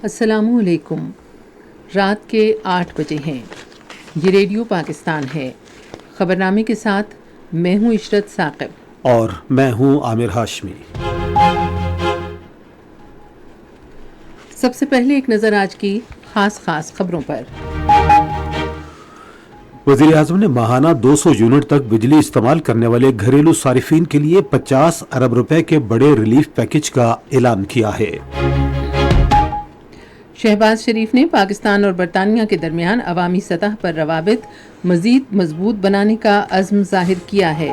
السلام علیکم۔ رات کے 8 بجے ہیں۔ یہ ریڈیو پاکستان ہے۔ خبرنامے کے ساتھ میں ہوں عشرت ثاقب اور میں ہوں عامر ہاشمی۔ سب سے پہلے ایک نظر آج کی خاص خبروں پر۔ وزیر اعظم نے ماہانہ 200 یونٹ تک بجلی استعمال کرنے والے گھریلو صارفین کے لیے 50 ارب روپے کے بڑے ریلیف پیکج کا اعلان کیا ہے۔ شہباز شریف نے پاکستان اور برطانیہ کے درمیان عوامی سطح پر روابط مزید مضبوط بنانے کا عزم ظاہر کیا ہے۔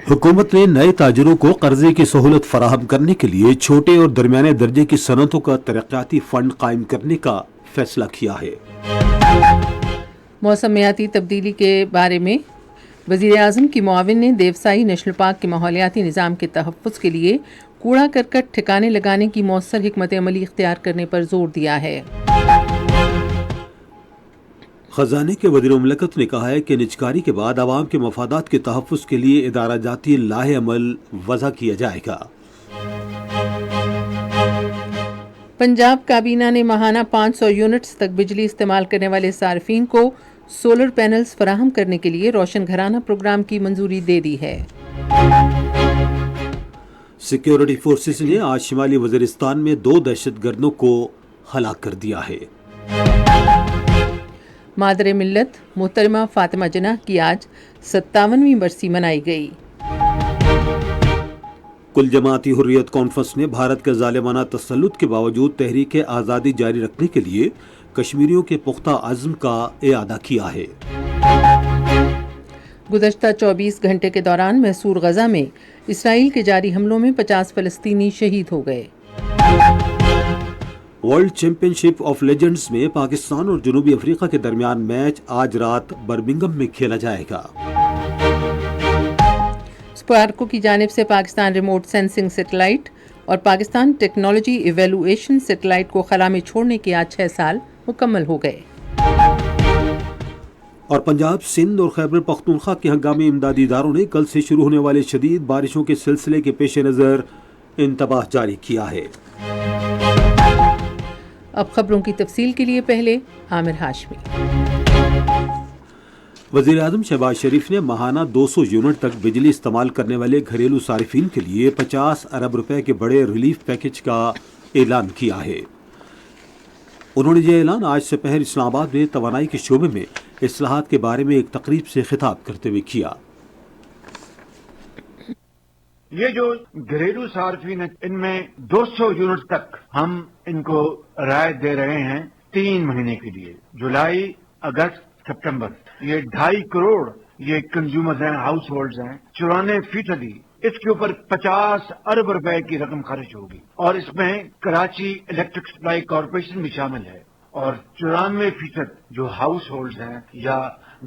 حکومت نے نئے تاجروں کو قرضے کی سہولت فراہم کرنے کے لیے چھوٹے اور درمیانے درجے کی صنعتوں کا ترقیاتی فنڈ قائم کرنے کا فیصلہ کیا ہے۔ موسمیاتی تبدیلی کے بارے میں وزیر اعظم کی معاون نے دیوسائی نیشنل پارک کے ماحولیاتی نظام کے تحفظ کے لیے کوڑا کرکٹ ٹھکانے لگانے کی مؤثر حکمت عملی اختیار کرنے پر زور دیا ہے۔ خزانے کے وزیر مملکت نے کہا ہے کہ نجکاری کے بعد عوام کے مفادات کے تحفظ کے لیے ادارہ جاتی لاہ عمل وضع کیا جائے گا۔ پنجاب کابینہ نے ماہانہ 500 یونٹس تک بجلی استعمال کرنے والے صارفین کو سولر پینلز فراہم کرنے کے لیے روشن گھرانہ پروگرام کی منظوری دے دی ہے۔ سیکیورٹی فورسز نے آج شمالی وزیرستان میں 2 دہشت گردوں کو ہلاک کر دیا ہے۔ مادر ملت محترمہ فاطمہ جناح کی آج 57ویں برسی منائی گئی۔ کل جماعتی حریت کانفرنس نے بھارت کے ظالمانہ تسلط کے باوجود تحریک آزادی جاری رکھنے کے لیے کشمیریوں کے پختہ عزم کا اعادہ کیا ہے۔ گزشتہ 24 گھنٹے کے دوران محصور غزہ میں اسرائیل کے جاری حملوں میں 50 فلسطینی شہید ہو گئے۔ World champion ship of legends میں پاکستان اور جنوبی افریقہ کے درمیان میچ آج رات برمنگھم میں کھیلا جائے گا۔ اسپارکو کی جانب سے پاکستان ریموٹ سینسنگ سیٹلائٹ اور پاکستان ٹیکنالوجی ایویلویشن سیٹلائٹ کو خلا میں چھوڑنے کے آج 6 سال مکمل ہو گئے۔ اور پنجاب، سندھ اور خیبر پختونخوا کے ہنگامی امدادی اداروں نے کل سے شروع ہونے والے شدید بارشوں کے سلسلے کے پیش نظر انتباہ جاری کیا ہے۔ اب خبروں کی تفصیل کے لیے پہلے عامر ہاشمی۔ وزیر اعظم شہباز شریف نے ماہانہ 200 یونٹ تک بجلی استعمال کرنے والے گھریلو صارفین کے لیے 50 ارب روپے کے بڑے ریلیف پیکج کا اعلان کیا ہے۔ انہوں نے یہ اعلان آج سپہر اسلام آباد میں توانائی کے شعبے میں اصلاحات کے بارے میں ایک تقریب سے خطاب کرتے ہوئے کیا۔ یہ جو گھریلو صارفین ہیں ان میں 200 یونٹ تک ہم ان کو رعایت دے رہے ہیں 3 مہینے کے لیے، جولائی، اگست، سپتمبر۔ یہ 2.5 کروڑ یہ کنزیومرز ہیں، ہاؤس ہولڈز ہیں۔ 94% اس کے اوپر 50 ارب روپے کی رقم خرچ ہوگی، اور اس میں کراچی الیکٹرک سپلائی کارپوریشن بھی شامل ہے، اور 94% جو ہاؤس ہولڈز ہیں یا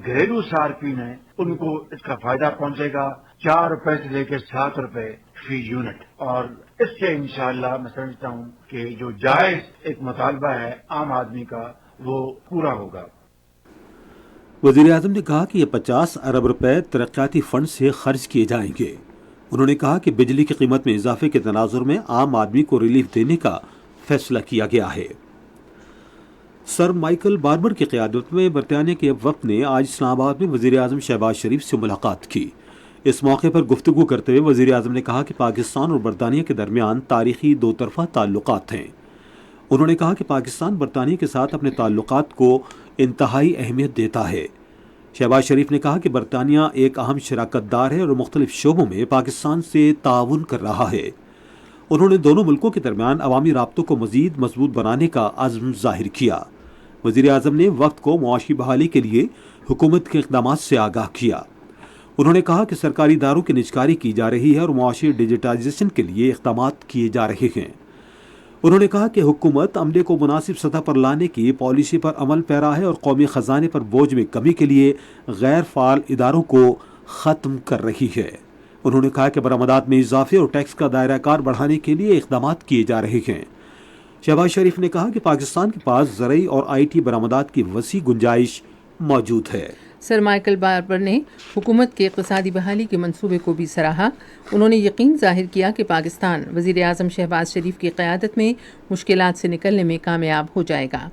گھریلو صارفین ہیں ان کو اس کا فائدہ پہنچے گا 4 روپے سے لے کے 7 روپے فی یونٹ۔ اور اس سے انشاءاللہ میں سمجھتا ہوں کہ جو جائز ایک مطالبہ ہے عام آدمی کا وہ پورا ہوگا۔ وزیر اعظم نے کہا کہ یہ 50 ارب روپے ترقیاتی فنڈ سے خرچ کیے جائیں گے۔ انہوں نے کہا کہ بجلی کی قیمت میں اضافے کے تناظر میں عام آدمی کو ریلیف دینے کا فیصلہ کیا گیا ہے۔ سر مائیکل باربر کی قیادت میں برطانیہ کے وفد نے آج اسلام آباد میں وزیر اعظم شہباز شریف سے ملاقات کی۔ اس موقع پر گفتگو کرتے ہوئے وزیر اعظم نے کہا کہ پاکستان اور برطانیہ کے درمیان تاریخی 2 طرفہ تعلقات ہیں۔ انہوں نے کہا کہ پاکستان برطانیہ کے ساتھ اپنے تعلقات کو انتہائی اہمیت دیتا ہے۔ شہباز شریف نے کہا کہ برطانیہ ایک اہم شراکت دار ہے اور مختلف شعبوں میں پاکستان سے تعاون کر رہا ہے۔ انہوں نے دونوں ملکوں کے درمیان عوامی رابطوں کو مزید مضبوط بنانے کا عزم ظاہر کیا۔ وزیر اعظم نے وفد کو معاشی بحالی کے لیے حکومت کے اقدامات سے آگاہ کیا۔ انہوں نے کہا کہ سرکاری اداروں کی نجکاری کی جا رہی ہے اور معاشی ڈیجیٹائزیشن کے لیے اقدامات کیے جا رہے ہیں۔ انہوں نے کہا کہ حکومت عملے کو مناسب سطح پر لانے کی پالیسی پر عمل پیرا ہے اور قومی خزانے پر بوجھ میں کمی کے لیے غیر فعال اداروں کو ختم کر رہی ہے۔ انہوں نے کہا کہ برآمدات میں اضافے اور ٹیکس کا دائرہ کار بڑھانے کے لیے اقدامات کیے جا رہے ہیں۔ شہباز شریف نے کہا کہ پاکستان کے پاس زرعی اور آئی ٹی برآمدات کی وسیع گنجائش موجود ہے۔ سر مائیکل باربر نے حکومت کے اقتصادی بحالی کے منصوبے کو بھی سراہا. انہوں نے یقین ظاہر کیا کہ پاکستان وزیر اعظم شہباز شریف کی قیادت میں مشکلات سے نکلنے میں کامیاب ہو جائے گا.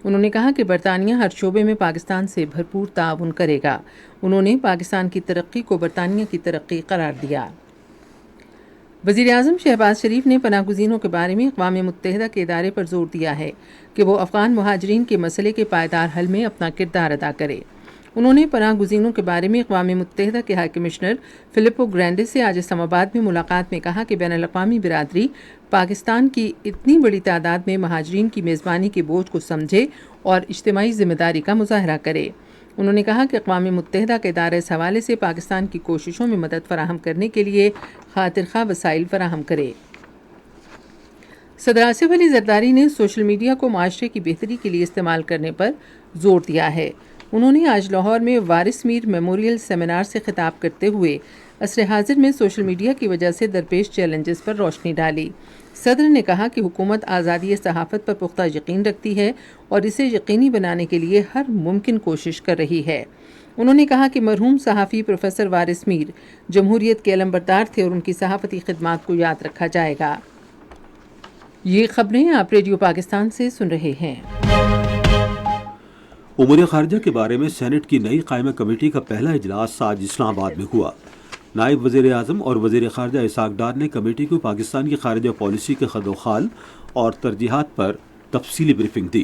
انہوں نے کہا کہ برطانیہ ہر شعبے میں پاکستان سے بھرپور تعاون کرے گا. انہوں نے پاکستان کی ترقی کو برطانیہ کی ترقی قرار دیا. وزیر اعظم شہباز شریف نے پناہ گزینوں کے بارے میں اقوام متحدہ کے ادارے پر زور دیا ہے کہ وہ افغان مہاجرین کے مسئلے کے پائیدار حل میں اپنا کردار ادا کرے. انہوں نے پناہ گزینوں کے بارے میں اقوام متحدہ کے ہائی کمشنر فلپو گرینڈے سے آج اسلام آباد میں ملاقات میں کہا کہ بین الاقوامی برادری پاکستان کی اتنی بڑی تعداد میں مہاجرین کی میزبانی کے بوجھ کو سمجھے اور اجتماعی ذمہ داری کا مظاہرہ کرے. انہوں نے کہا کہ اقوام متحدہ کا ادارہ اس حوالے سے پاکستان کی کوششوں میں مدد فراہم کرنے کے لیے خاطر خواہ وسائل فراہم کرے. صدر آصف علی زرداری نے سوشل میڈیا کو معاشرے کی بہتری کے لیے استعمال کرنے پر زور دیا ہے. انہوں نے آج لاہور میں وارث میر میموریل سیمینار سے خطاب کرتے ہوئے عصر حاضر میں سوشل میڈیا کی وجہ سے درپیش چیلنجز پر روشنی ڈالی. صدر نے کہا کہ حکومت آزادی صحافت پر پختہ یقین رکھتی ہے اور اسے یقینی بنانے کے لیے ہر ممکن کوشش کر رہی ہے. انہوں نے کہا کہ مرحوم صحافی پروفیسر وارث میر جمہوریت کے علمبردار تھے اور ان کی صحافتی خدمات کو یاد رکھا جائے گا. یہ خبریں آپ ریڈیو پاکستان سے سن رہے ہیں. امور خارجہ کے بارے میں سینٹ کی نئی قائمہ کمیٹی کا پہلا اجلاس آج اسلام آباد میں ہوا. نائب وزیر اعظم اور وزیر خارجہ اسحاق ڈار نے کمیٹی کو پاکستان کی خارجہ پالیسی کے خد و خال اور ترجیحات پر تفصیلی بریفنگ دی.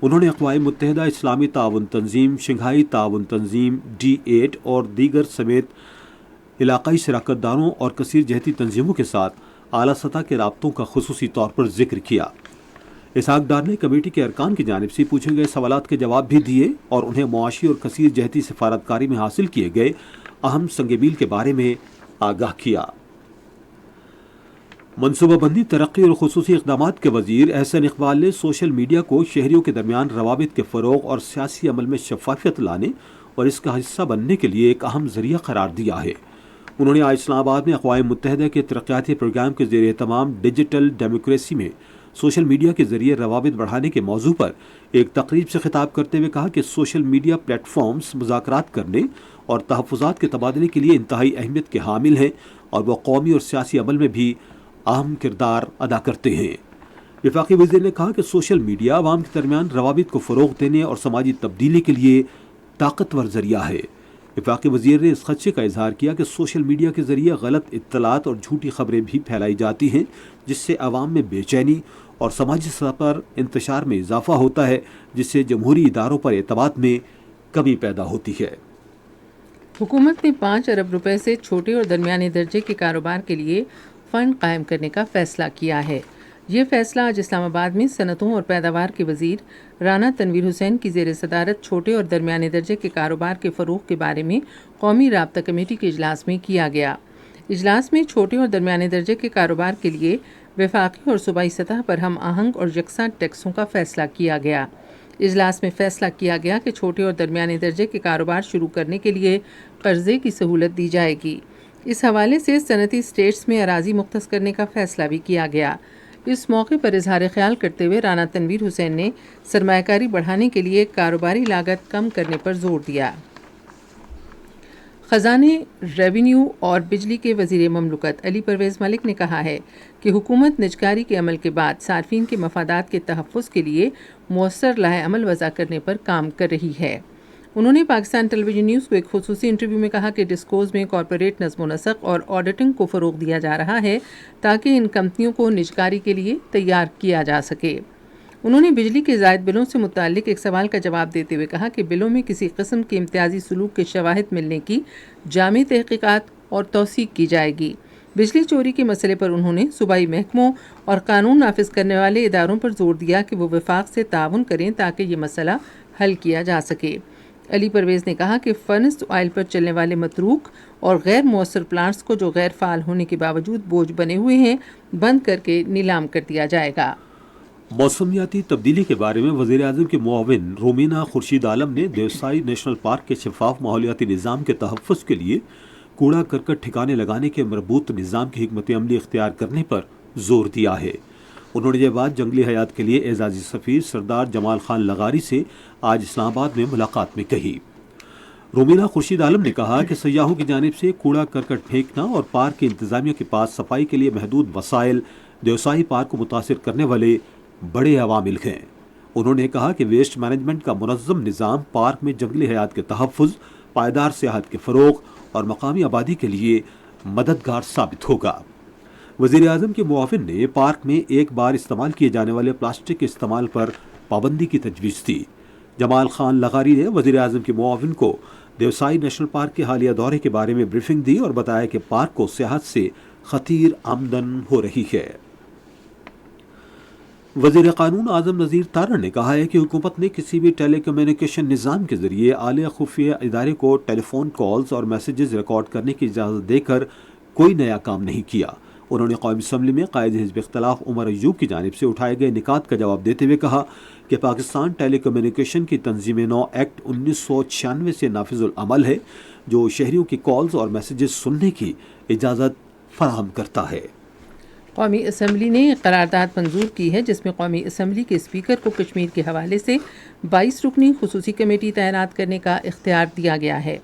انہوں نے اقوام متحدہ، اسلامی تعاون تنظیم، شنگھائی تعاون تنظیم D8 اور دیگر سمیت علاقائی شراکت داروں اور کثیر جہتی تنظیموں کے ساتھ اعلیٰ سطح کے رابطوں کا خصوصی طور پر ذکر کیا. اسحاق ڈار نے کمیٹی کے ارکان کی جانب سے پوچھے گئے سوالات کے جواب بھی دیے اور انہیں معاشی اور کثیر جہتی سفارتکاری میں حاصل کیے گئے اہم سنگ میل کے بارے میں آگاہ کیا. منصوبہ بندی، ترقی اور خصوصی اقدامات کے وزیر احسن اقبال نے سوشل میڈیا کو شہریوں کے درمیان روابط کے فروغ اور سیاسی عمل میں شفافیت لانے اور اس کا حصہ بننے کے لیے ایک اہم ذریعہ قرار دیا ہے. انہوں نے آج اسلام آباد میں اقوام متحدہ کے ترقیاتی پروگرام کے زیر اہتمام ڈیجیٹل ڈیموکریسی میں سوشل میڈیا کے ذریعے روابط بڑھانے کے موضوع پر ایک تقریب سے خطاب کرتے ہوئے کہا کہ سوشل میڈیا پلیٹ فارمز مذاکرات کرنے اور تحفظات کے تبادلے کے لیے انتہائی اہمیت کے حامل ہیں اور وہ قومی اور سیاسی عمل میں بھی اہم کردار ادا کرتے ہیں. وفاقی وزیر نے کہا کہ سوشل میڈیا عوام کے درمیان روابط کو فروغ دینے اور سماجی تبدیلی کے لیے طاقتور ذریعہ ہے. وفاقی وزیر نے اس خدشے کا اظہار کیا کہ سوشل میڈیا کے ذریعے غلط اطلاعات اور جھوٹی خبریں بھی پھیلائی جاتی ہیں جس سے عوام میں بے چینی اور سماجی سطح پر انتشار میں اضافہ ہوتا ہے، جس سے جمہوری اداروں پر اعتماد میں کمی پیدا ہوتی ہے. حکومت نے 5 ارب روپے سے چھوٹے اور درمیانے درجے کے کاروبار کے لیے فنڈ قائم کرنے کا فیصلہ کیا ہے. یہ فیصلہ آج اسلام آباد میں صنعتوں اور پیداوار کے وزیر رانا تنویر حسین کی زیر صدارت چھوٹے اور درمیانے درجے کے کاروبار کے فروغ کے بارے میں قومی رابطہ کمیٹی کے اجلاس میں کیا گیا. اجلاس میں چھوٹے اور درمیانے درجے کے کاروبار کے لیے وفاقی اور صوبائی سطح پر ہم آہنگ اور یکساں ٹیکسوں کا فیصلہ کیا گیا. اجلاس میں فیصلہ کیا گیا کہ چھوٹے اور درمیانے درجے کے کاروبار شروع کرنے کے لیے قرضے کی سہولت دی جائے گی. اس حوالے سے صنعتی اسٹیٹس میں اراضی مختص کرنے کا فیصلہ بھی کیا گیا. اس موقع پر اظہار خیال کرتے ہوئے رانا تنویر حسین نے سرمایہ کاری بڑھانے کے لیے کاروباری لاگت کم کرنے پر زور دیا. خزانے، ریونیو اور بجلی کے وزیر مملکت علی پرویز ملک نے کہا ہے کہ حکومت نجکاری کے عمل کے بعد صارفین کے مفادات کے تحفظ کے لیے مؤثر لائحہ عمل وضع کرنے پر کام کر رہی ہے. انہوں نے پاکستان ٹیلی ویژن نیوز کو ایک خصوصی انٹرویو میں کہا کہ ڈسکوز میں کارپوریٹ نظم و نسق اور آڈیٹنگ کو فروغ دیا جا رہا ہے تاکہ ان کمپنیوں کو نجکاری کے لیے تیار کیا جا سکے. انہوں نے بجلی کے زائد بلوں سے متعلق ایک سوال کا جواب دیتے ہوئے کہا کہ بلوں میں کسی قسم کے امتیازی سلوک کے شواہد ملنے کی جامع تحقیقات اور توثیق کی جائے گی. بجلی چوری کے مسئلے پر انہوں نے صوبائی محکموں اور قانون نافذ کرنے والے اداروں پر زور دیا کہ وہ وفاق سے تعاون کریں تاکہ یہ مسئلہ حل کیا جا سکے. علی پرویز نے کہا کہ فرنس آئل پر چلنے والے متروک اور غیر مؤثر پلانٹس کو جو غیر فعال ہونے کے باوجود بوجھ بنے ہوئے ہیں بند کر کے نیلام کر دیا جائے گا. موسمیاتی تبدیلی کے بارے میں وزیر اعظم کے معاون رومینہ خورشید عالم نے دیوسائی نیشنل پارک کے شفاف ماحولیاتی نظام کے تحفظ کے لیے کوڑا کرکٹ ٹھکانے لگانے کے مربوط نظام کی حکمت عملی اختیار کرنے پر زور دیا ہے. انہوں نے یہ بات جنگلی حیات کے لیے اعزازی سفیر سردار جمال خان لغاری سے آج اسلام آباد میں ملاقات میں کہی. رومیلا خورشید عالم نے کہا کہ سیاحوں کی جانب سے کوڑا کرکٹ پھینکنا اور پارک کی انتظامیہ کے پاس صفائی کے لیے محدود وسائل دیوسائی پارک کو متاثر کرنے والے بڑے عوامل ہیں۔ انہوں نے کہا کہ ویسٹ مینجمنٹ کا منظم نظام پارک میں جنگلی حیات کے تحفظ، پائیدار سیاحت کے فروغ اور مقامی آبادی کے لیے مددگار ثابت ہوگا۔ وزیر اعظم کے معاون نے پارک میں ایک بار استعمال کیے جانے والے پلاسٹک کے استعمال پر پابندی کی تجویز دی۔ جمال خان لغاری نے وزیر اعظم کے معاون کو دیوسائی نیشنل پارک کے حالیہ دورے کے بارے میں بریفنگ دی اور بتایا کہ پارک کو سیاحت سے خطیر آمدن ہو رہی ہے۔ وزیر قانون اعظم نذیر تارڑ نے کہا ہے کہ حکومت نے کسی بھی ٹیلی کمیونیکیشن نظام کے ذریعے اعلی خفیہ ادارے کو ٹیلی فون کالز اور میسیجز ریکارڈ کرنے کی اجازت دے کر کوئی نیا کام نہیں کیا۔ انہوں نے قومی اسمبلی میں قائد حزب اختلاف عمر ایوب کی جانب سے اٹھائے گئے نکات کا جواب دیتے ہوئے کہا کہ پاکستان ٹیلی کمیونیکیشن کی تنظیم نو ایکٹ 1996 سے نافذ العمل ہے، جو شہریوں کی کالز اور میسیجز سننے کی اجازت فراہم کرتا ہے۔ قومی اسمبلی نے ایک قرارداد منظور کی ہے جس میں قومی اسمبلی کے اسپیکر کو کشمیر کے حوالے سے 22 رکنی خصوصی کمیٹی تعینات کرنے کا اختیار دیا گیا ہے۔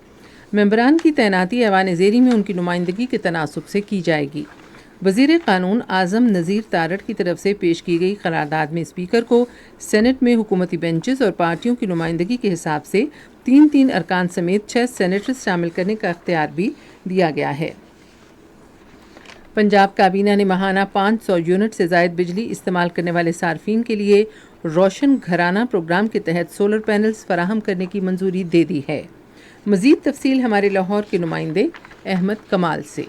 ممبران کی تعیناتی ایوان زیری میں ان کی نمائندگی کے تناسب سے کی جائے گی۔ وزیر قانون اعظم نذیر تارڑ کی طرف سے پیش کی گئی قرارداد میں اسپیکر کو سینٹ میں حکومتی بینچز اور پارٹیوں کی نمائندگی کے حساب سے 3 ارکان سمیت 6 سینیٹرز شامل کرنے کا اختیار بھی دیا گیا ہے۔ پنجاب کابینہ نے ماہانہ 500 یونٹ سے زائد بجلی استعمال کرنے والے صارفین کے لیے روشن گھرانہ پروگرام کے تحت سولر پینلز فراہم کرنے کی منظوری دے دی ہے۔ مزید تفصیل ہمارے لاہور کے نمائندے احمد کمال سے۔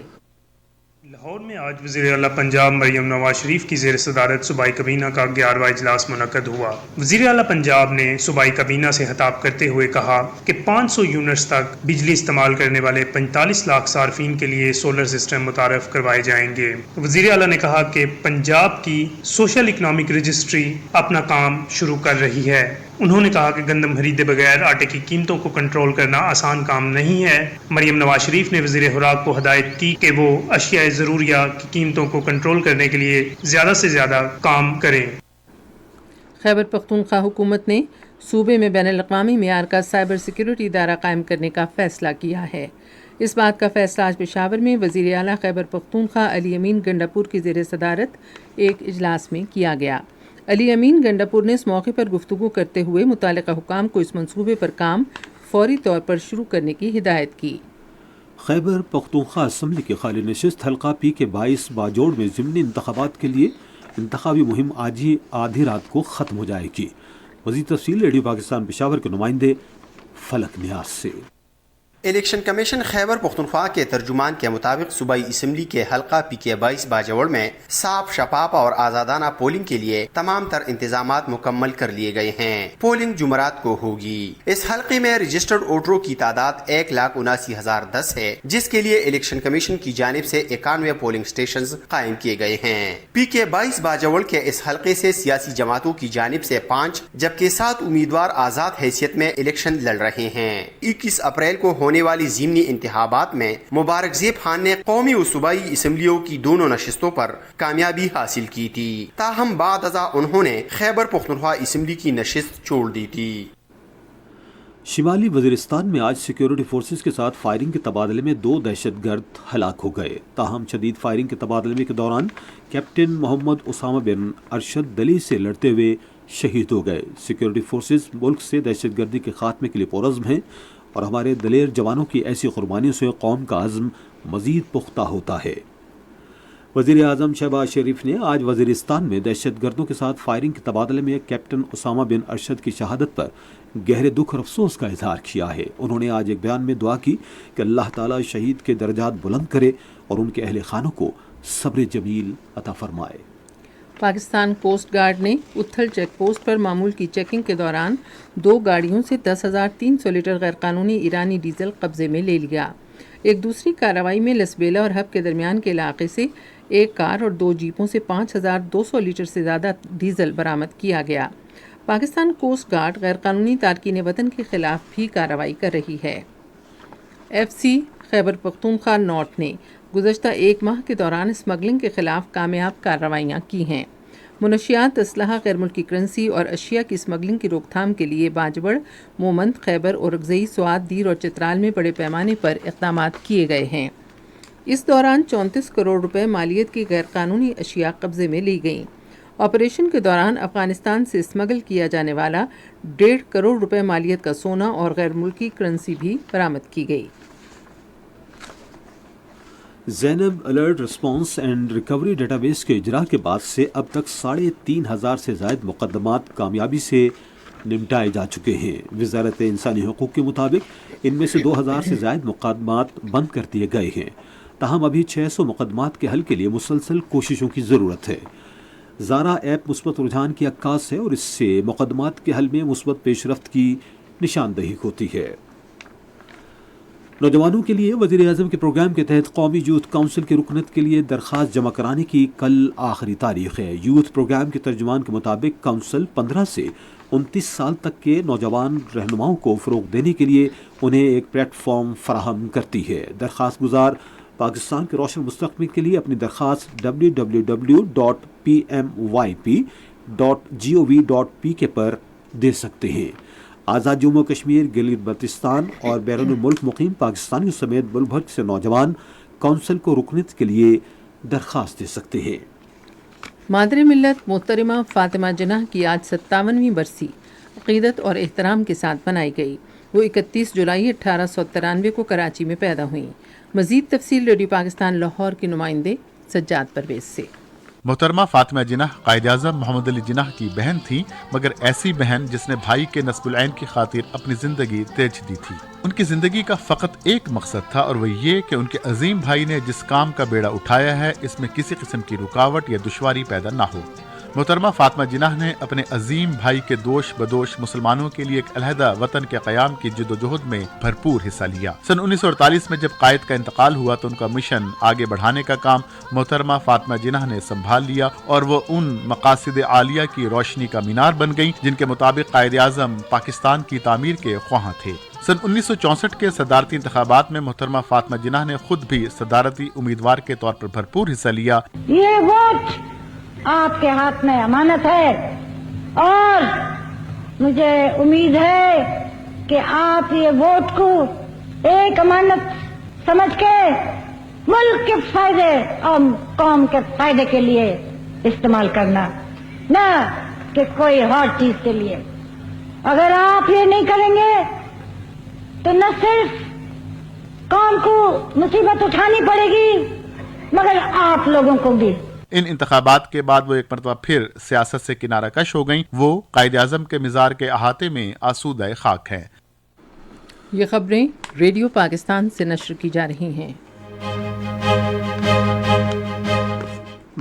لاہور میں آج وزیر اعلیٰ پنجاب مریم نواز شریف کی زیر صدارت صوبائی کابینہ کا 11واں اجلاس منعقد ہوا۔ وزیر اعلیٰ پنجاب نے صوبائی کابینہ سے خطاب کرتے ہوئے کہا کہ 500 یونٹس تک بجلی استعمال کرنے والے 45 لاکھ صارفین کے لیے سولر سسٹم متعارف کروائے جائیں گے۔ وزیر اعلیٰ نے کہا کہ پنجاب کی سوشل اکنامک رجسٹری اپنا کام شروع کر رہی ہے۔ انہوں نے کہا کہ گندم خریدے بغیر آٹے کی قیمتوں کو کنٹرول کرنا آسان کام نہیں ہے۔ مریم نواز شریف نے وزیر خوراک کو ہدایت کی کہ وہ اشیاء ضروریہ کی قیمتوں کو کنٹرول کرنے کے لیے زیادہ سے زیادہ کام کریں۔ خیبر پختونخوا حکومت نے صوبے میں بین الاقوامی معیار کا سائبر سیکیورٹی ادارہ قائم کرنے کا فیصلہ کیا ہے۔ اس بات کا فیصلہ آج پشاور میں وزیر اعلیٰ خیبر پختونخوا علی امین گنڈاپور کی زیر صدارت ایک اجلاس میں کیا گیا۔ علی امین گنڈاپور نے اس موقع پر گفتگو کرتے ہوئے متعلقہ حکام کو اس منصوبے پر کام فوری طور پر شروع کرنے کی ہدایت کی۔ خیبر پختونخوا اسمبلی کی خالی نشست حلقہ پی کے 22 باجوڑ میں ضمنی انتخابات کے لیے انتخابی مہم آج ہی آدھی رات کو ختم ہو جائے گی۔ مزید تفصیل ریڈیو پاکستان پشاور کے نمائندے فلک نیاز سے۔ الیکشن کمیشن خیبر پختونخوا کے ترجمان کے مطابق صوبائی اسمبلی کے حلقہ پی کے 22 باجوڑ میں صاف، شفاف اور آزادانہ پولنگ کے لیے تمام تر انتظامات مکمل کر لیے گئے ہیں۔ پولنگ جمعرات کو ہوگی۔ اس حلقے میں رجسٹرڈ ووٹروں کی تعداد 1,79,010 ہے، جس کے لیے الیکشن کمیشن کی جانب سے 91 پولنگ اسٹیشنز قائم کیے گئے ہیں۔ پی کے 22 باجوڑ کے اس حلقے سے سیاسی جماعتوں کی جانب سے 5 جبکہ 7 امیدوار آزاد حیثیت میں الیکشن لڑ رہے ہیں۔ 21 اپریل کو ہونے والی ضمنی انتخابات میں مبارک زیب خان نے قومی و صوبائی اسمبلیوں کی دونوں نشستوں پر کامیابی حاصل کی تھی، تاہم بعد ازاں انہوں نے خیبر پختونخوا اسمبلی کی نشست چھوڑ دی تھی۔ شمالی وزیرستان میں آج سیکیورٹی فورسز کے ساتھ فائرنگ کے تبادلے میں 2 دہشت گرد ہلاک ہو گئے، تاہم شدید فائرنگ کے تبادلے کے دوران کیپٹن محمد اسامہ بن ارشد دلی سے لڑتے ہوئے شہید ہو گئے۔ سیکیورٹی فورسز ملک سے دہشت گردی کے خاتمے کے لیے پرعزم ہیں اور ہمارے دلیر جوانوں کی ایسی قربانیوں سے قوم کا عزم مزید پختہ ہوتا ہے۔ وزیر اعظم شہباز شریف نے آج وزیرستان میں دہشت گردوں کے ساتھ فائرنگ کے تبادلے میں کیپٹن اسامہ بن ارشد کی شہادت پر گہرے دکھ اور افسوس کا اظہار کیا ہے۔ انہوں نے آج ایک بیان میں دعا کی کہ اللہ تعالیٰ شہید کے درجات بلند کرے اور ان کے اہل خانوں کو صبر جمیل عطا فرمائے۔ پاکستان کوسٹ گارڈ نے اتھل چیک پوسٹ پر معمول کی چیکنگ کے دوران 2 گاڑیوں سے 10,300 لیٹر غیر قانونی ایرانی ڈیزل قبضے میں لے لیا۔ ایک دوسری کارروائی میں لسبیلا اور ہب کے درمیان کے علاقے سے ایک کار اور 2 جیپوں سے 5,200 لیٹر سے زیادہ ڈیزل برآمد کیا گیا۔ پاکستان کوسٹ گارڈ غیر قانونی تارکین وطن کے خلاف بھی کارروائی کر رہی ہے۔ FCC خیبر پختونخوا نارتھ نے گزشتہ 1 ماہ کے دوران اسمگلنگ کے خلاف کامیاب کارروائیاں کی ہیں۔ منشیات، اسلحہ، غیر ملکی کرنسی اور اشیاء کی اسمگلنگ کی روک تھام کے لیے باجوڑ، مومند، خیبر، اورکزئی، سوات، دیر اور چترال میں بڑے پیمانے پر اقدامات کیے گئے ہیں۔ اس دوران 34 کروڑ روپے مالیت کی غیر قانونی اشیاء قبضے میں لی گئیں۔ آپریشن کے دوران افغانستان سے اسمگل کیا جانے والا 1.5 کروڑ روپے مالیت کا سونا اور غیر ملکی کرنسی بھی برآمد کی گئی۔ Zainab alert response and recovery database کے اجرا کے بعد سے اب تک 3,500 سے زائد مقدمات کامیابی سے نمٹائے جا چکے ہیں۔ وزارت انسانی حقوق کے مطابق ان میں سے 2,000 سے زائد مقدمات بند کر دیے گئے ہیں، تاہم ابھی 600 مقدمات کے حل کے لیے مسلسل کوششوں کی ضرورت ہے۔ زارا ایپ مثبت رجحان کی عکاس ہے اور اس سے مقدمات کے حل میں مثبت پیش رفت کی نشاندہی ہوتی ہے۔ نوجوانوں کے لیے وزیر اعظم کے پروگرام کے تحت قومی یوتھ کونسل کی رکنت کے لیے درخواست جمع کرانے کی کل آخری تاریخ ہے۔ یوتھ پروگرام کے ترجمان کے مطابق کونسل 15 سے 29 سال تک کے نوجوان رہنماؤں کو فروغ دینے کے لیے انہیں ایک پلیٹ فارم فراہم کرتی ہے۔ درخواست گزار پاکستان کے روشن مستقبل کے لیے اپنی درخواست www.pmyp.gov.pk پر دے سکتے ہیں۔ آزاد جموں کشمیر، گلگت بلتستان اور بیرون ملک مقیم پاکستانیوں سمیت ملک بھر سے نوجوان کونسل کو رکنیت کے لیے درخواست دے سکتے ہیں۔ مادر ملت محترمہ فاطمہ جناح کی آج 57ویں برسی عقیدت اور احترام کے ساتھ منائی گئی۔ وہ 31 جولائی 1893 کو کراچی میں پیدا ہوئیں۔ مزید تفصیل ریڈیو پاکستان لاہور کے نمائندے سجاد پرویز سے۔ محترمہ فاطمہ جناح قائد اعظم محمد علی جناح کی بہن تھیں، مگر ایسی بہن جس نے بھائی کے نصب العین کی خاطر اپنی زندگی تیج دی تھی۔ ان کی زندگی کا فقط ایک مقصد تھا اور وہ یہ کہ ان کے عظیم بھائی نے جس کام کا بیڑا اٹھایا ہے اس میں کسی قسم کی رکاوٹ یا دشواری پیدا نہ ہو۔ محترمہ فاطمہ جناح نے اپنے عظیم بھائی کے دوش بدوش مسلمانوں کے لیے ایک علیحدہ وطن کے قیام کی جدوجہد میں بھرپور حصہ لیا۔ سن 1948 میں جب قائد کا انتقال ہوا تو ان کا مشن آگے بڑھانے کا کام محترمہ فاطمہ جناح نے سنبھال لیا اور وہ ان مقاصد عالیہ کی روشنی کا مینار بن گئیں جن کے مطابق قائد اعظم پاکستان کی تعمیر کے خواہاں تھے۔ سن 1964 کے صدارتی انتخابات میں محترمہ فاطمہ جناح نے خود بھی صدارتی امیدوار کے طور پر بھرپور حصہ لیا۔ یہ ووٹ آپ کے ہاتھ میں امانت ہے اور مجھے امید ہے کہ آپ یہ ووٹ کو ایک امانت سمجھ کے ملک کے فائدے اور قوم کے فائدے کے لیے استعمال کرنا، نہ کہ کوئی اور چیز کے لیے۔ اگر آپ یہ نہیں کریں گے تو نہ صرف قوم کو مصیبت اٹھانی پڑے گی مگر آپ لوگوں کو بھی۔ ان انتخابات کے بعد وہ ایک مرتبہ پھر سیاست سے کنارہ کش ہو گئیں۔ وہ قائد اعظم کے مزار کے احاطے میں آسودہ خاک ہیں۔ یہ خبریں ریڈیو پاکستان سے نشر کی جا رہی ہیں۔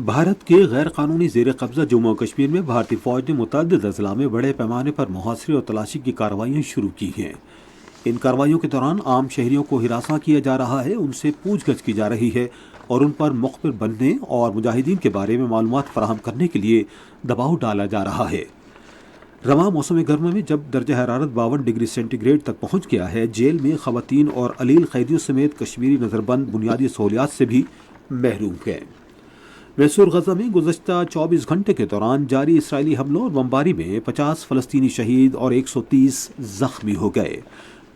بھارت کے غیر قانونی زیر قبضہ جموں و کشمیر میں بھارتی فوج نے متعدد اضلاع میں بڑے پیمانے پر محاصرے اور تلاشی کی کارروائیاں شروع کی ہیں۔ ان کارروائیوں کے دوران عام شہریوں کو ہراساں کیا جا رہا ہے، ان سے پوچھ گچھ کی جا رہی ہے اور ان پر مخبر بننے اور مجاہدین کے بارے میں معلومات فراہم کرنے کے لیے دباؤ ڈالا جا رہا ہے۔ رواں موسم گرما میں جب درجہ حرارت 52 ڈگری سینٹی گریڈ تک پہنچ گیا ہے، جیل میں خواتین اور علیل قیدیوں سمیت کشمیری نظر بند بنیادی سہولیات سے بھی محروم ہیں۔ وسط غزہ میں گزشتہ 24 گھنٹے کے دوران جاری اسرائیلی حملوں اور بمباری میں 50 فلسطینی شہید اور 130 زخمی ہو گئے۔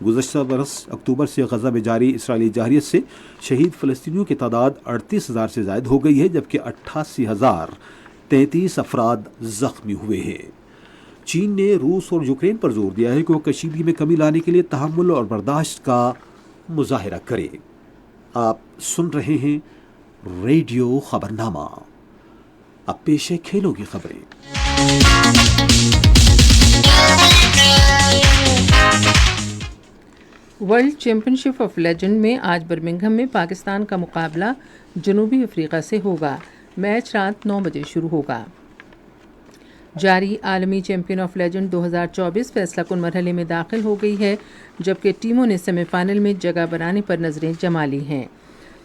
گزشتہ برس اکتوبر سے غزہ میں جاری اسرائیلی جارحیت سے شہید فلسطینیوں کی تعداد 38,000 سے زائد ہو گئی ہے، جبکہ 88,033 افراد زخمی ہوئے ہیں۔ چین نے روس اور یوکرین پر زور دیا ہے کہ وہ کشیدگی میں کمی لانے کے لیے تحمل اور برداشت کا مظاہرہ کرے۔ آپ سن رہے ہیں ریڈیو خبرنامہ۔ اب پیش ہے کھیلوں کی خبریں۔ World champion ship of legend میں آج برمنگھم میں پاکستان کا مقابلہ جنوبی افریقہ سے ہوگا۔ میچ رات 9 بجے شروع ہوگا۔ جاری عالمی چیمپئن آف لیجنڈ 2024 فیصلہ کن مرحلے میں داخل ہو گئی ہے، جبکہ ٹیموں نے سیمی فائنل میں جگہ بنانے پر نظریں جما لی ہیں۔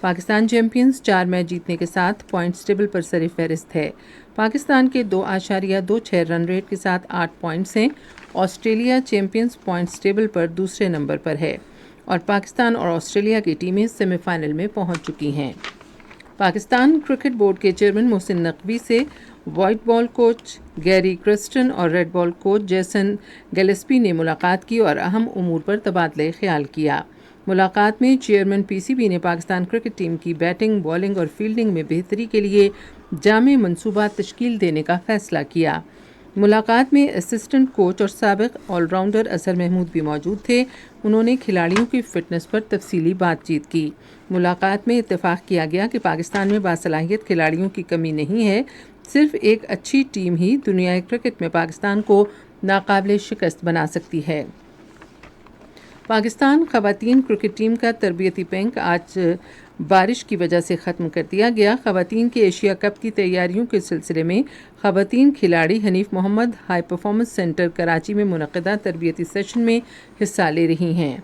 پاکستان چیمپئنز 4 میچ جیتنے کے ساتھ پوائنٹس ٹیبل پر سر فہرست ہے۔ پاکستان کے 2.26 رن ریٹ کے ساتھ 8 پوائنٹس ہیں۔ آسٹریلیا چیمپئنز پوائنٹس ٹیبل پر دوسرے نمبر پر ہے اور پاکستان اور آسٹریلیا کی ٹیمیں سیمی فائنل میں پہنچ چکی ہیں۔ پاکستان کرکٹ بورڈ کے چیئرمین محسن نقوی سے وائٹ بال کوچ گیری کرسٹن اور ریڈ بال کوچ جیسن گیلسپی نے ملاقات کی اور اہم امور پر تبادلہ خیال کیا۔ ملاقات میں چیئرمین پی سی بی نے پاکستان کرکٹ ٹیم کی بیٹنگ، بالنگ اور فیلڈنگ میں بہتری کے لیے جامع منصوبہ تشکیل دینے کا فیصلہ کیا۔ ملاقات میں اسسٹنٹ کوچ اور سابق آل راؤنڈر اظہر محمود بھی موجود تھے۔ انہوں نے کھلاڑیوں کی فٹنس پر تفصیلی بات چیت کی۔ ملاقات میں اتفاق کیا گیا کہ پاکستان میں باصلاحیت کھلاڑیوں کی کمی نہیں ہے، صرف ایک اچھی ٹیم ہی دنیائے کرکٹ میں پاکستان کو ناقابل شکست بنا سکتی ہے۔ پاکستان خواتین کرکٹ ٹیم کا تربیتی کیمپ آج بارش کی وجہ سے ختم کر دیا گیا۔ خواتین کے ایشیا کپ کی تیاریوں کے سلسلے میں خواتین کھلاڑی حنیف محمد ہائی پرفارمنس سینٹر کراچی میں منعقدہ تربیتی سیشن میں حصہ لے رہی ہیں۔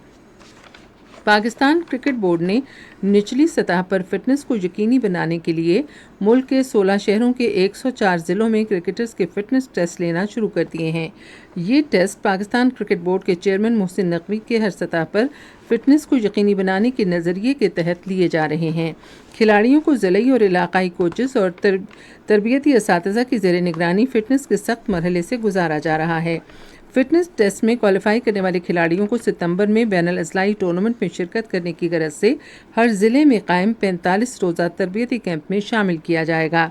پاکستان کرکٹ بورڈ نے نچلی سطح پر فٹنس کو یقینی بنانے کے لیے ملک کے 16 شہروں کے 104 ضلعوں میں کرکٹرز کے فٹنس ٹیسٹ لینا شروع کر دیے ہیں۔ یہ ٹیسٹ پاکستان کرکٹ بورڈ کے چیئرمین محسن نقوی کے ہر سطح پر فٹنس کو یقینی بنانے کے نظریے کے تحت لیے جا رہے ہیں۔ کھلاڑیوں کو ضلعی اور علاقائی کوچز اور تربیتی اساتذہ کی زیر نگرانی فٹنس کے سخت مرحلے سے گزارا جا رہا ہے۔ فٹنس ٹیسٹ میں کوالیفائی کرنے والے کھلاڑیوں کو ستمبر میں بین الاضلاعی ٹورنامنٹ میں شرکت کرنے کی غرض سے ہر ضلع میں قائم 45 روزہ تربیتی کیمپ میں شامل کیا جائے گا۔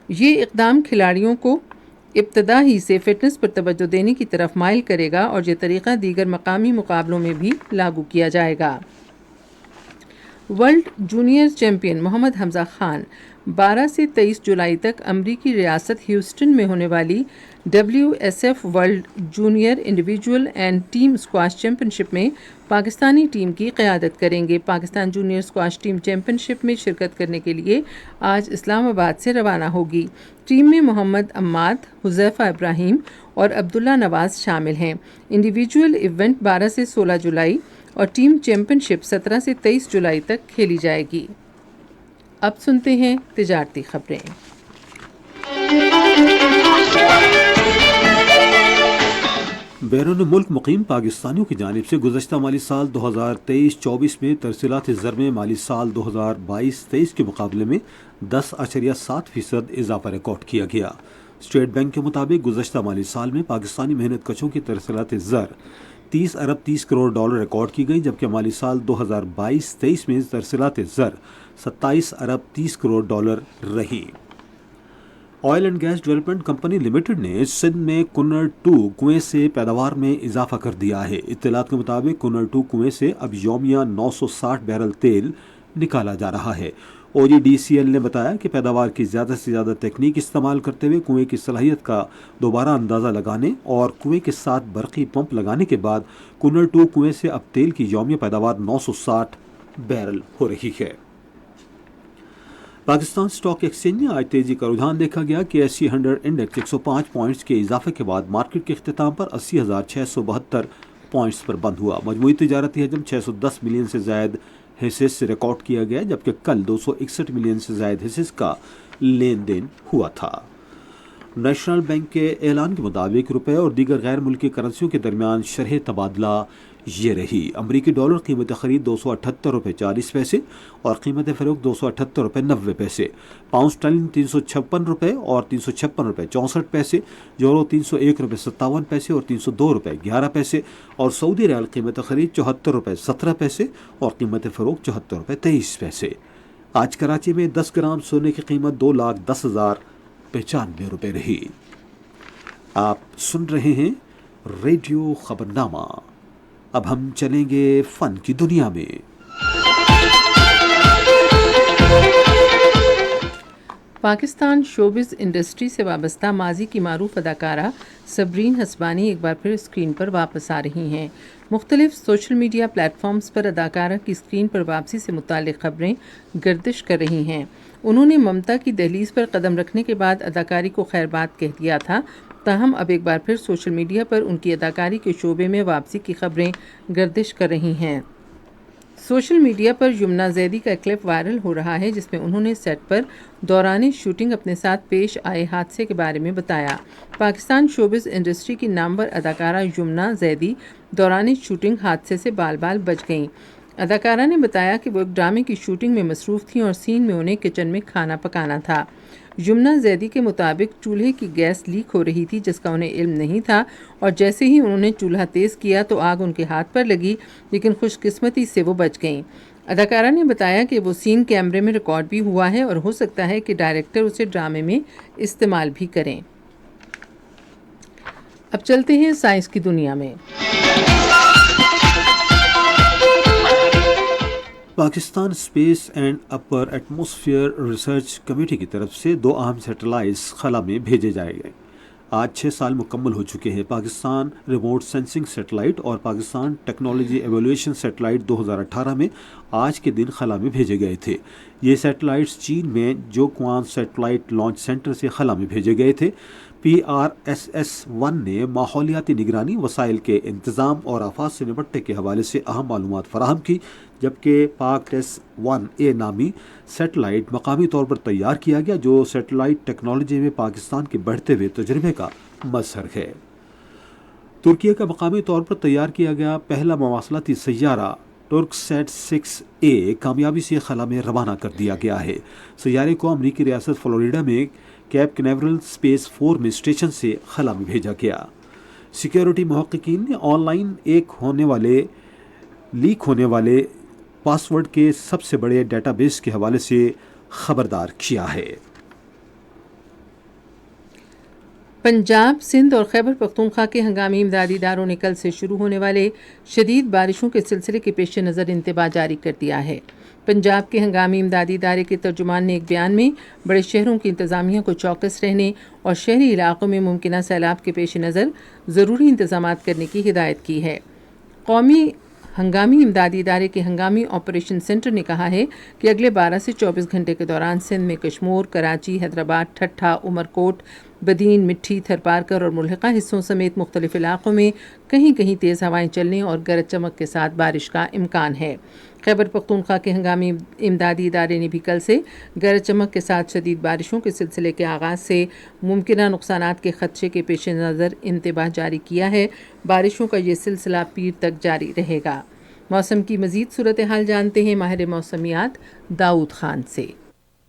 یہ اقدام کھلاڑیوں کو ابتدا ہی سے فٹنس پر توجہ دینے کی طرف مائل کرے گا اور یہ طریقہ دیگر مقامی مقابلوں میں بھی لاگو کیا جائے گا۔ ورلڈ جونیئر چیمپئن محمد حمزہ خان 12 سے 23 جولائی تک امریکی ریاست ہیوسٹن میں ہونے والی WSF world junior individual and team squash championship میں پاکستانی ٹیم کی قیادت کریں گے۔ Pakistan junior squash team championship میں شرکت کرنے کے لیے آج اسلام آباد سے روانہ ہوگی۔ ٹیم میں محمد عماد، حذیفہ ابراہیم اور عبداللہ نواز شامل ہیں۔ انڈیویجول ایونٹ 12 سے 16 جولائی اور ٹیم چیمپئن شپ 17 سے 23 جولائی تک کھیلی جائے گی۔ اب سنتے ہیں تجارتی خبریں۔ بیرون ملک مقیم پاکستانیوں کی جانب سے گزشتہ مالی سال 2023-24 میں ترسیلات زر میں مالی سال 2022-23 کے مقابلے میں 10.7% اضافہ ریکارڈ کیا گیا۔ اسٹیٹ بینک کے مطابق گزشتہ مالی سال میں پاکستانی محنت کشوں کی ترسیلات زر 30 ارب 30 کروڑ ڈالر ریکارڈ کی گئی، جبکہ مالی سال 2022-23 میں ترسیلات زر 27 ارب 30 کروڑ ڈالر رہی۔ Oil and gas development company limited نے سندھ میں کنر 2 کنویں سے پیداوار میں اضافہ کر دیا ہے۔ اطلاعات کے مطابق کنر 2 کنویں سے اب یومیہ 960 بیرل تیل نکالا جا رہا ہے۔ OGDCL نے بتایا کہ پیداوار کی زیادہ سے زیادہ تکنیک استعمال کرتے ہوئے کنویں کی صلاحیت کا دوبارہ اندازہ لگانے اور کنویں کے ساتھ برقی پمپ لگانے کے بعد کنر 2 کنویں سے اب تیل کی یومیہ پیداوار 960 بیرل ہو رہی ہے۔ پاکستان سٹاک ایکسچینج میں آج تیزی کا رجحان دیکھا گیا کہ SC 100 انڈیکس 105 پوائنٹس کے اضافے کے بعد مارکیٹ کے اختتام پر 80,672 پوائنٹس پر بند ہوا۔ مجموعی تجارتی حجم 610 ملین سے زائد حصص سے ریکارڈ کیا گیا، جبکہ کل 261 ملین سے زائد حصص کا لین دین ہوا تھا۔ نیشنل بینک کے اعلان کے مطابق روپے اور دیگر غیر ملکی کرنسیوں کے درمیان شرح تبادلہ یہ رہی۔ امریکی ڈالر قیمت خرید 278 روپے 40 پیسے اور قیمت فروخت 278 روپے 90 پیسے، پاؤنڈ اسٹرلنگ 356 روپے اور 356 روپے 64 پیسے، یورو 301 روپے 57 پیسے اور 302 روپے 11 پیسے اور سعودی ریال قیمت خرید 74 روپے 17 پیسے اور قیمت فروخت 74 روپے 23 پیسے۔ آج کراچی میں 10 گرام سونے کی قیمت 2,10,095 روپے رہی۔ آپ سن رہے ہیں ریڈیو خبرنامہ۔ اب ہم چلیں گے فن کی دنیا میں۔ پاکستان شوبز انڈسٹری سے وابستہ ماضی کی معروف اداکارہ صبرین حسبانی ایک بار پھر اسکرین پر واپس آ رہی ہیں۔ مختلف سوشل میڈیا پلیٹ فارمز پر اداکارہ کی اسکرین پر واپسی سے متعلق خبریں گردش کر رہی ہیں۔ انہوں نے ممتا کی دہلیز پر قدم رکھنے کے بعد اداکاری کو خیر بات کہہ دیا تھا، تاہم اب ایک بار پھر سوشل میڈیا پر ان کی اداکاری کے شعبے میں واپسی کی خبریں گردش کر رہی ہیں۔ سوشل میڈیا پر یمنا زیدی کا کلپ وائرل ہو رہا ہے، جس میں انہوں نے سیٹ پر دوران شوٹنگ اپنے ساتھ پیش آئے حادثے کے بارے میں بتایا۔ پاکستان شوبز انڈسٹری کی نامور اداکارہ یمنا زیدی دوران شوٹنگ حادثے سے بال بال بچ گئیں۔ اداکارہ نے بتایا کہ وہ ایک ڈرامے کی شوٹنگ میں مصروف تھیں اور سین میں انہیں کچن میں کھانا پکانا تھا۔ یمنا زیدی کے مطابق چولہے کی گیس لیک ہو رہی تھی جس کا انہیں علم نہیں تھا، اور جیسے ہی انہوں نے چولہا تیز کیا تو آگ ان کے ہاتھ پر لگی، لیکن خوش قسمتی سے وہ بچ گئیں۔ اداکارہ نے بتایا کہ وہ سین کیمرے میں ریکارڈ بھی ہوا ہے اور ہو سکتا ہے کہ ڈائریکٹر اسے ڈرامے میں استعمال بھی کریں۔ اب چلتے ہیں سائنس کی دنیا میں۔ Pakistan space and upper atmosphere research committee کی طرف سے 2 اہم سیٹلائٹس خلا میں بھیجے جائے گئے۔ آج 6 سال مکمل ہو چکے ہیں۔ پاکستان ریموٹ سینسنگ سیٹلائٹ اور پاکستان ٹیکنالوجی ایویلویشن سیٹلائٹ 2018 میں آج کے دن خلا میں بھیجے گئے تھے۔ یہ سیٹلائٹس چین میں جوکوان سیٹلائٹ لانچ سینٹر سے خلا میں بھیجے گئے تھے۔ PRSS-1 نے ماحولیاتی نگرانی، وسائل کے انتظام اور آفات سے نپٹنے کے حوالے سے اہم معلومات فراہم کی، جبکہ PAK-1A نامی سیٹلائٹ مقامی طور پر تیار کیا گیا جو سیٹلائٹ ٹیکنالوجی میں پاکستان کے بڑھتے ہوئے تجربے کا مظہر ہے۔ ترکی کا مقامی طور پر تیار کیا گیا پہلا مواصلاتی سیارہ ٹرکسیٹ 6A کامیابی سے خلا میں روانہ کر دیا گیا ہے۔ سیارے کو امریکی ریاست فلوریڈا میں کیپ کنیورل اسپیس 4 میں اسٹیشن سے خلا میں بھیجا گیا۔ سیکیورٹی محققین نے آن لائن لیک ہونے والے پاسورڈ کے سب سے بڑے ڈیٹا بیس کے حوالے سے خبردار کیا ہے۔ پنجاب، سندھ اور خیبر پختونخوا کے ہنگامی امدادی اداروں نے کل سے شروع ہونے والے شدید بارشوں کے سلسلے کے پیش نظر انتباہ جاری کر دیا ہے۔ پنجاب کے ہنگامی امدادی ادارے کے ترجمان نے ایک بیان میں بڑے شہروں کی انتظامیہ کو چوکس رہنے اور شہری علاقوں میں ممکنہ سیلاب کے پیش نظر ضروری انتظامات کرنے کی ہدایت کی ہے۔ قومی ہنگامی امدادی ادارے کے ہنگامی آپریشن سینٹر نے کہا ہے کہ اگلے 12 سے 24 گھنٹے کے دوران سندھ میں کشمور، کراچی، حیدرآباد، ٹھٹھہ، عمرکوٹ، بدین، مٹھی، تھرپارکر اور ملحقہ حصوں سمیت مختلف علاقوں میں کہیں کہیں تیز ہوائیں چلنے اور گرج چمک کے ساتھ بارش کا امکان ہے۔ خیبر پختونخوا کے ہنگامی امدادی ادارے نے بھی کل سے گرج چمک کے ساتھ شدید بارشوں کے سلسلے کے آغاز سے ممکنہ نقصانات کے خدشے کے پیش نظر انتباہ جاری کیا ہے۔ بارشوں کا یہ سلسلہ پیر تک جاری رہے گا۔ موسم کی مزید صورتحال جانتے ہیں ماہر موسمیات داؤد خان سے۔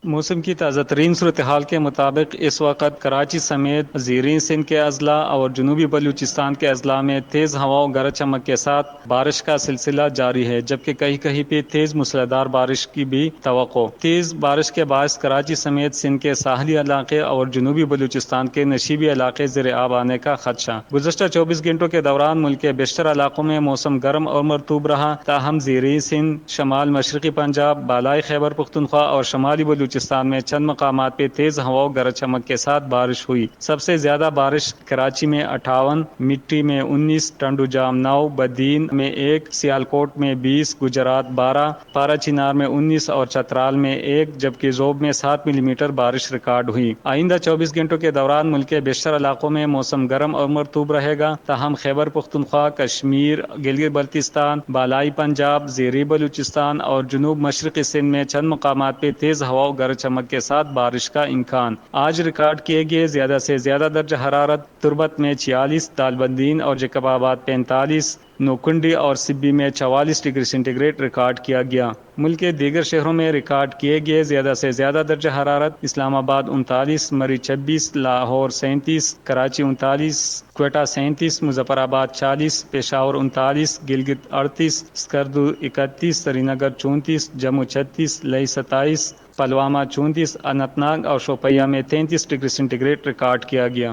موسم کی تازہ ترین صورتحال کے مطابق اس وقت کراچی سمیت زیرین سندھ کے اضلاع اور جنوبی بلوچستان کے اضلاع میں تیز ہواؤں گرج چمک کے ساتھ بارش کا سلسلہ جاری ہے، جبکہ کہیں کہیں پہ تیز موسلادھار بارش کی بھی توقع۔ تیز بارش کے باعث کراچی سمیت سندھ کے ساحلی علاقے اور جنوبی بلوچستان کے نشیبی علاقے زیر آب آنے کا خدشہ۔ گزشتہ 24 گھنٹوں کے دوران ملک کے بیشتر علاقوں میں موسم گرم اور مرطوب رہا، تاہم زیرین سندھ، شمال مشرقی پنجاب، بالائی خیبر پختونخوا اور شمالی بلوچستان میں چند مقامات پہ تیز ہواؤں گرج چمک کے ساتھ بارش ہوئی۔ سب سے زیادہ بارش کراچی میں 58، مٹی میں 19، ٹنڈو جام 9، بدین میں 1، سیالکوٹ میں 20، گجرات 12، پارا چنار میں 19 اور چترال میں 1، جبکہ ذوب میں 7 ملی میٹر بارش ریکارڈ ہوئی۔ آئندہ 24 گھنٹوں کے دوران ملک کے بیشتر علاقوں میں موسم گرم اور مرطوب رہے گا، تاہم خیبر پختونخوا، کشمیر، گلگت بلتستان، بالائی پنجاب، زیریں بلوچستان اور جنوب مشرقی سندھ میں چند مقامات پہ تیز ہواؤں گرج چمک کے ساتھ بارش کا امکان۔ آج ریکارڈ کیے گئے زیادہ سے زیادہ درجہ حرارت تربت میں 46، دالبندین اور جیکب آباد 45، نوکنڈی اور سبی میں 44 ڈگری سینٹی گریڈ ریکارڈ کیا گیا۔ ملک کے دیگر شہروں میں ریکارڈ کیے گئے زیادہ سے زیادہ درجہ حرارت اسلام آباد 39، مری 26، لاہور 37، کراچی 39، کوئٹہ 37، مظفر آباد 40، پشاور 39، گلگت 38، اسکردو 31، سری نگر 34، جموں 36، لئی 27، پلوامہ 34، اننت ناگ اور شوپیاں میں 33 ڈگری سینٹی گریڈ ریکارڈ کیا گیا۔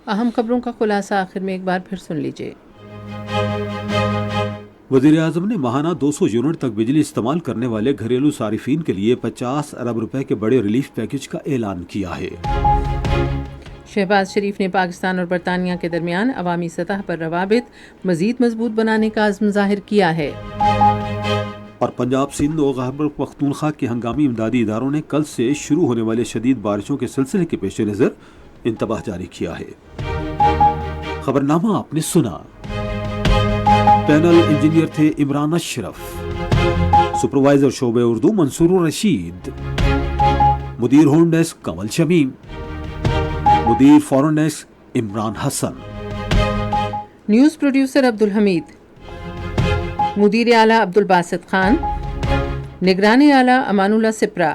اہم خبروں کا خلاصہ آخر میں ایک بار پھر سن لیجیے۔ وزیر اعظم نے ماہانہ 200 یونٹ تک بجلی استعمال کرنے والے گھریلو صارفین کے لیے 50 ارب روپے کے بڑے ریلیف پیکج کا اعلان کیا ہے۔ شہباز شریف نے پاکستان اور برطانیہ کے درمیان عوامی سطح پر روابط مزید مضبوط بنانے کا عزم ظاہر کیا ہے۔ اور پنجاب، سندھ اور خیبر پختونخوا کے ہنگامی امدادی اداروں نے کل سے شروع ہونے والے شدید بارشوں کے سلسلے کے پیش نظر انتباہ جاری کیا ہے۔ خبرنامہ آپ نے سنا۔ پینل انجینئر تھے عمران اشرف، سپروائزر شعبہ اردو منصور الرشید، مدیر ہوم ڈیسک کمل شمیم، مدیر فورن ڈیسک عمران حسن، نیوز پروڈیوسر عبدالحمید، مدیر اعلیٰ عبدالباسط خان، نگران اعلیٰ امان اللہ سپرا